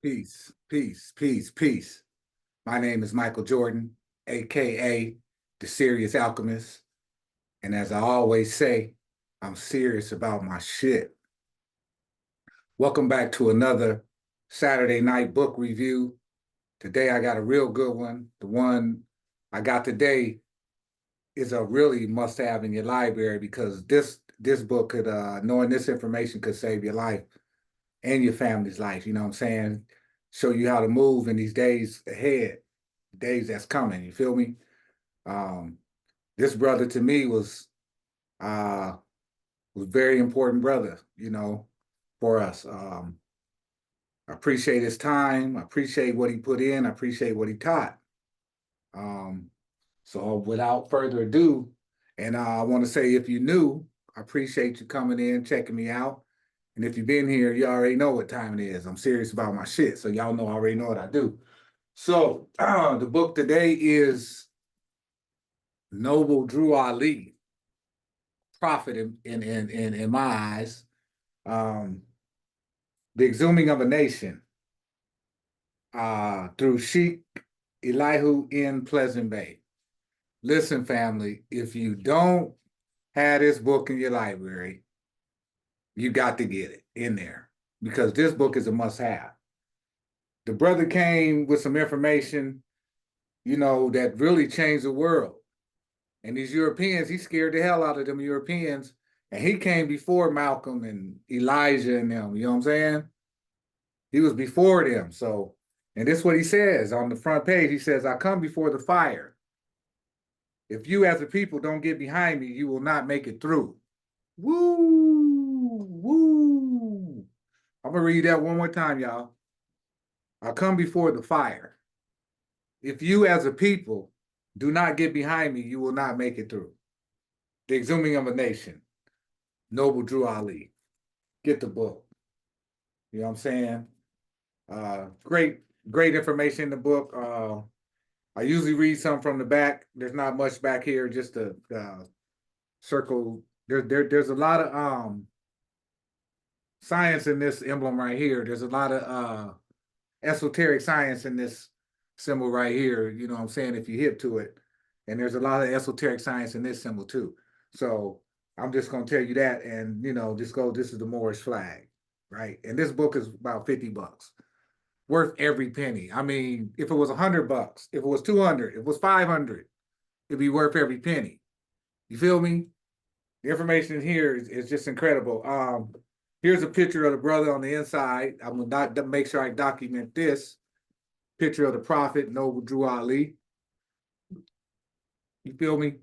Peace, peace, peace, peace. My name is Michael Jordan, aka the Sirius Alchemist. And as I always say, I'm serious about my shit. Welcome back to another Saturday night book review. Today I got a real good one. The one I got today is a really must-have in your library because this book could knowing this information could save your life and your family's life. You know what I'm saying? Show you how to move in these days ahead, days that's coming. You feel me? Um, this brother to me uh was very important brother, for us. I appreciate his time. I appreciate what he put in. I appreciate what he taught. Um, so without further ado, and I want to say if you're new, I appreciate you coming in, checking me out. And if you've been here, you already know what time it is. I'm serious about my shit. So y'all know I already know what I do. So the book today is Noble Drew Ali, Prophet in my eyes. Um, the Exhuming of a Nation through Sheikh Elihu in Pleasant Bay. Listen, family, if you don't have this book in your library, you got to get it in there because this book is a must-have. The brother came with some information, that really changed the world. And these Europeans, he scared the hell out of them Europeans. And he came before Malcolm and Elijah and them, you know what I'm saying? He was before them. So, and this is what he says on the front page. He says, I come before the fire. If you as a people don't get behind me, you will not make it through. Woo, woo. I'm going to read that one more time, y'all. I come before the fire. If you as a people do not get behind me, you will not make it through. The Exhuming of a Nation, Noble Drew Ali. Get the book. You know what I'm saying? Great information in the book. I usually read some from the back. There's not much back here, just a circle. There's a lot of science in this emblem right here. There's a lot of esoteric science in this symbol right here. You know what I'm saying? If you hip to it. And there's a lot of esoteric science in this symbol too. So I'm just gonna tell you that, and just go. This is the Moorish flag, right? And this book is about $50, worth every penny. I mean, if it was $100, if it was 200, if it was 500, it'd be worth every penny. You feel me? The information in here is just incredible. Here's a picture of the brother on the inside. I'm gonna not make sure I document this picture of the Prophet Noble Drew Ali. You feel me?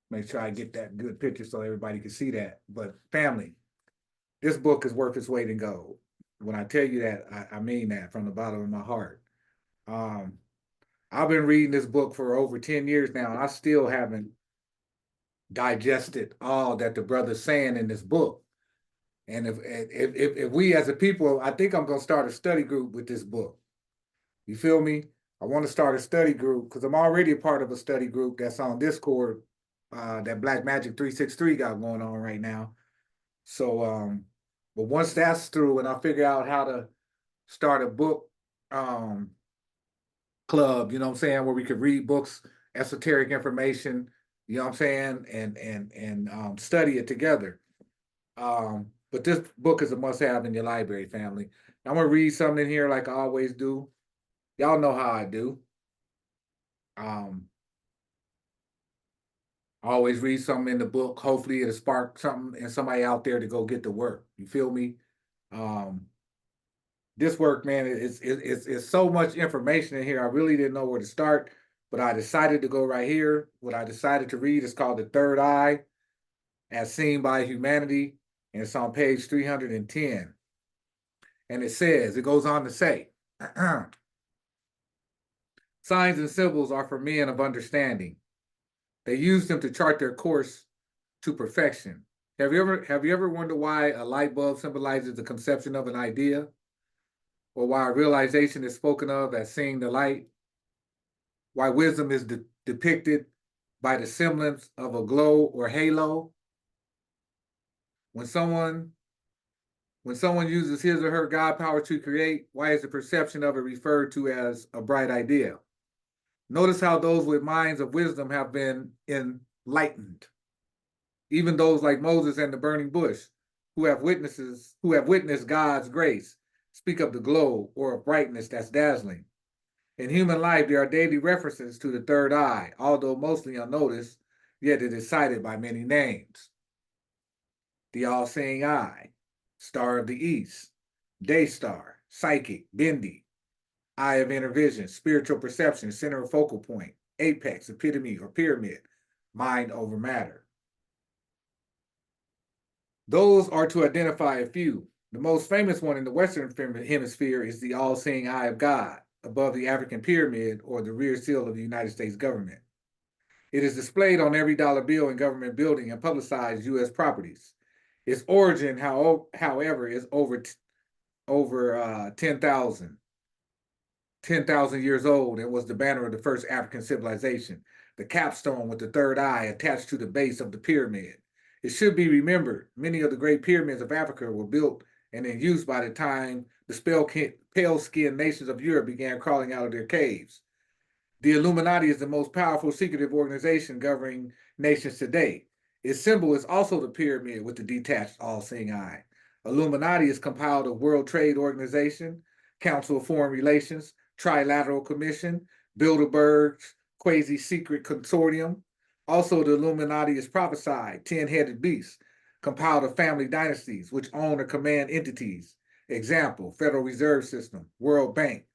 Make sure I get that good picture so everybody can see that. But family, this book is worth its weight in gold. When I tell you that, I mean that from the bottom of my heart. Um, I've been reading this book for over 10 years now, and I still haven't digested all that the brother's saying in this book. And if we as a people, I think I'm gonna start a study group with this book. You feel me? I want to start a study group because I'm already a part of a study group that's on Discord that Black Magic 363 got going on right now. So, but once that's through and I figure out how to start a book club, you know what I'm saying, where we could read books, esoteric information, you know what I'm saying, and study it together. But this book is a must-have in your library, family. I'm gonna read something in here like I always do. Y'all know how I do. I always read something in the book. Hopefully it'll spark something and somebody out there to go get to work. You feel me? This work, man, it's so much information in here. I really didn't know where to start, but I decided to go right here. What I decided to read is called The Third Eye, as seen by humanity, and it's on page 310. And it goes on to say, signs and symbols are for men of understanding. They use them to chart their course to perfection. Have you ever wondered why a light bulb symbolizes the conception of an idea? Or why a realization is spoken of as seeing the light? Why wisdom is depicted by the semblance of a glow or halo? When someone When someone uses his or her God power to create, why is the perception of it referred to as a bright idea? Notice how those with minds of wisdom have been enlightened. Even those like Moses and the burning bush, who have witnessed God's grace, speak of the glow or of brightness that's dazzling. In human life, there are daily references to the third eye, although mostly unnoticed, yet it is cited by many names. The all-seeing eye, star of the east, day star, psychic, bendy, eye of inner vision, spiritual perception, center of focal point, apex, epitome, or pyramid, mind over matter. Those are to identify a few. The most famous one in the Western Hemisphere is the all-seeing eye of God, above the African pyramid or the rear seal of the United States government. It is displayed on every dollar bill in government building and publicized U.S. properties. Its origin, however, is over 10,000 years old and was the banner of the first African civilization, the capstone with the third eye attached to the base of the pyramid. It should be remembered, many of the great pyramids of Africa were built and in use by the time the pale-skinned nations of Europe began crawling out of their caves. The Illuminati is the most powerful secretive organization governing nations today. Its symbol is also the pyramid with the detached all-seeing eye. Illuminati is compiled of World Trade Organization, Council of Foreign Relations, Trilateral Commission, Bilderberg's quasi-secret consortium. Also, the Illuminati is prophesied 10-headed beasts, compiled of family dynasties which own or command entities. Example, Federal Reserve System, World Bank,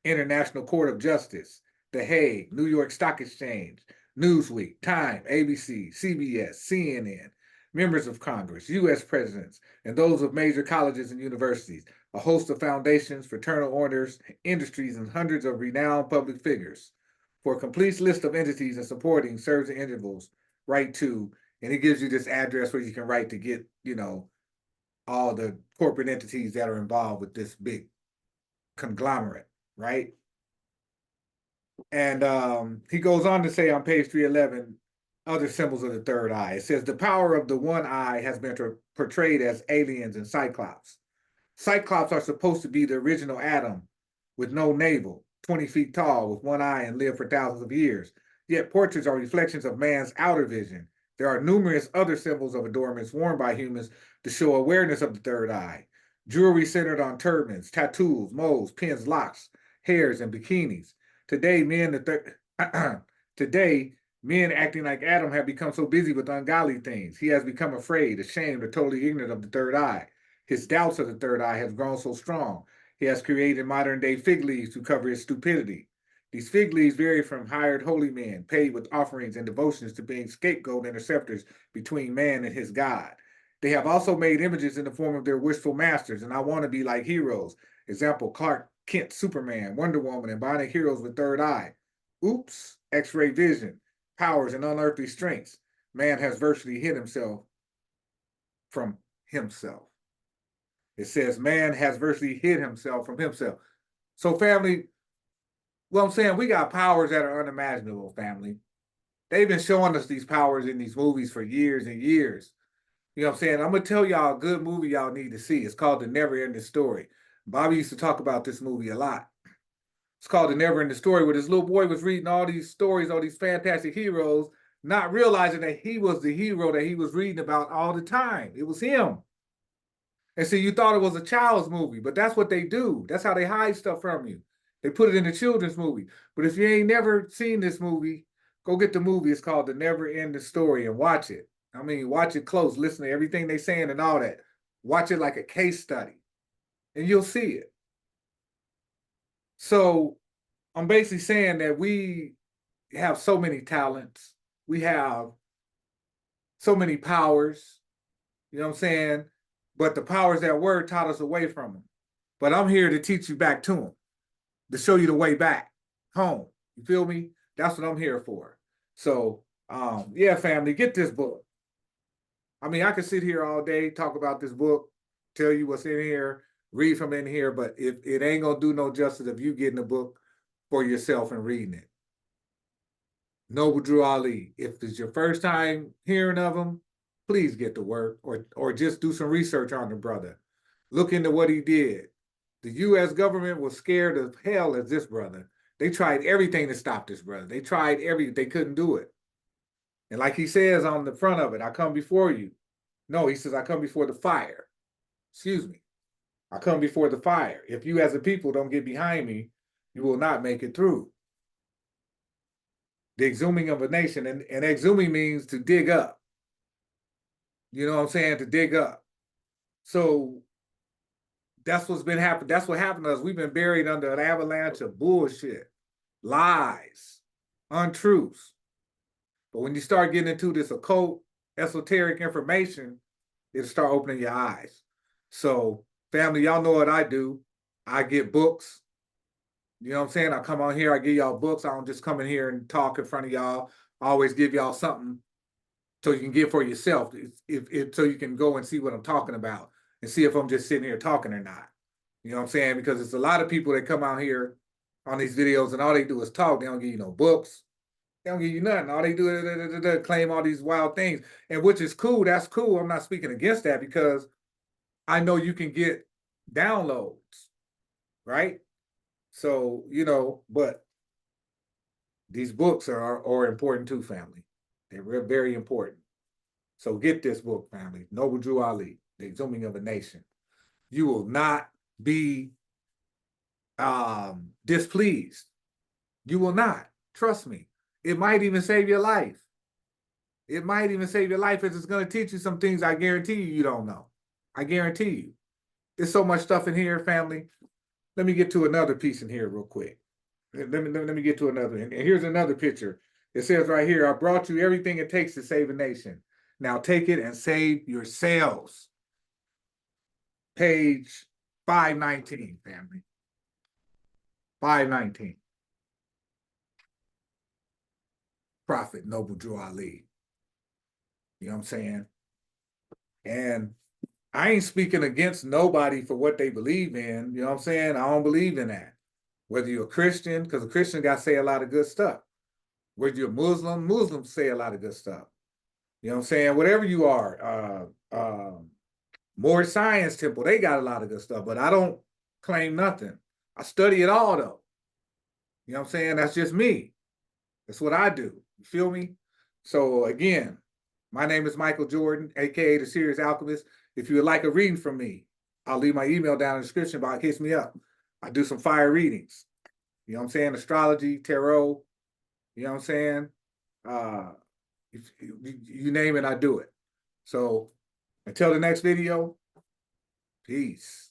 International Court of Justice, The Hague, New York Stock Exchange, Newsweek, Time, ABC, CBS, CNN, members of Congress, U.S. presidents, and those of major colleges and universities, a host of foundations, fraternal orders, industries, and hundreds of renowned public figures. For a complete list of entities and supporting serves and intervals, write to, and it gives you this address where you can write to get, all the corporate entities that are involved with this big conglomerate, right? And he goes on to say on page 311, other symbols of the third eye. It says the power of the one eye has been portrayed as aliens and cyclops. Cyclops are supposed to be the original Adam with no navel, 20 feet tall, with one eye and live for thousands of years. Yet portraits are reflections of man's outer vision. There are numerous other symbols of adornments worn by humans to show awareness of the third eye. Jewelry centered on turbans, tattoos, moles, pins, locks, hairs, and bikinis. Today, today, men acting like Adam have become so busy with ungodly things. He has become afraid, ashamed, or totally ignorant of the third eye. His doubts of the third eye have grown so strong. He has created modern-day fig leaves to cover his stupidity. These fig leaves vary from hired holy men, paid with offerings and devotions, to being scapegoat interceptors between man and his God. They have also made images in the form of their wishful masters, and I want to be like heroes. Example, Clark Kent, Superman, Wonder Woman, and bionic heroes with third eye. Oops, X-ray vision, powers, and unearthly strengths. Man has virtually hid himself from himself. It says man has virtually hid himself from himself. So family, well, I'm saying we got powers that are unimaginable, family. They've been showing us these powers in these movies for years and years. You know what I'm saying? I'm going to tell y'all a good movie y'all need to see. It's called The Never Ending Story. Bobby used to talk about this movie a lot. It's called The Never Ending Story, where this little boy was reading all these stories, all these fantastic heroes, not realizing that he was the hero that he was reading about all the time. It was him. And so you thought it was a child's movie, but that's what they do. That's how they hide stuff from you. They put it in a children's movie. But if you ain't never seen this movie, go get the movie. It's called The Never Ending Story and watch it. I mean, watch it close. Listen to everything they're saying and all that. Watch it like a case study, and you'll see it. So I'm basically saying that we have so many talents. We have so many powers. You know what I'm saying? But the powers that were taught us away from them. But I'm here to teach you back to them, to show you the way back home. You feel me? That's what I'm here for. So, yeah, family, get this book. I mean, I could sit here all day, talk about this book, tell you what's in here, read from in here, but if it ain't gonna do no justice if you getting the book for yourself and reading it. Noble Drew Ali. If it's your first time hearing of him, please get to work or just do some research on the brother. Look into what he did. The U.S. government was scared as hell as this brother. They tried everything to stop this brother. They tried they couldn't do it. And like he says on the front of it, I come before you. No, he says, I come before the fire. Excuse me. I come before the fire. If you as a people don't get behind me, you will not make it through. The exhuming of a nation. And exhuming means to dig up. You know what I'm saying? To dig up. So that's what's been happening. That's what happened to us. We've been buried under an avalanche of bullshit, lies, untruths. But when you start getting into this occult, esoteric information, it'll start opening your eyes. So, family, y'all know what I do. I get books. You know what I'm saying? I come on here, I give y'all books. I don't just come in here and talk in front of y'all. I always give y'all something so you can get for yourself, so you can go and see what I'm talking about and see if I'm just sitting here talking or not. You know what I'm saying? Because it's a lot of people that come out here on these videos and all they do is talk. They don't give you no books. They don't give you nothing. All they do is claim all these wild things, and which is cool. That's cool. I'm not speaking against that because I know you can get downloads, right? So, you know, but these books are important too, family. They're very important. So get this book, family. Noble Drew Ali, The Exhuming of a Nation. You will not be displeased. You will not. Trust me. It might even save your life. It might even save your life as it's going to teach you some things I guarantee you don't know. I guarantee you. There's so much stuff in here, family. Let me get to another piece in here real quick. Let me get to another. And here's another picture. It says right here, I brought you everything it takes to save a nation. Now take it and save yourselves. Page 519, family. 519. Prophet Noble Drew Ali. You know what I'm saying? And I ain't speaking against nobody for what they believe in. You know what I'm saying? I don't believe in that. Whether you're a Christian, because a Christian got to say a lot of good stuff. Whether you're a Muslim, Muslims say a lot of good stuff. You know what I'm saying? Whatever you are, more Science Temple, they got a lot of good stuff, but I don't claim nothing. I study it all though. You know what I'm saying? That's just me. That's what I do. You feel me? So again, my name is Michael Jordan, aka the Sirius Alchemist. If you would like a reading from me, I'll leave my email down in the description box. Hit me up. I do some fire readings. You know what I'm saying? Astrology, tarot. You know what I'm saying? You name it, I do it. So until the next video, peace.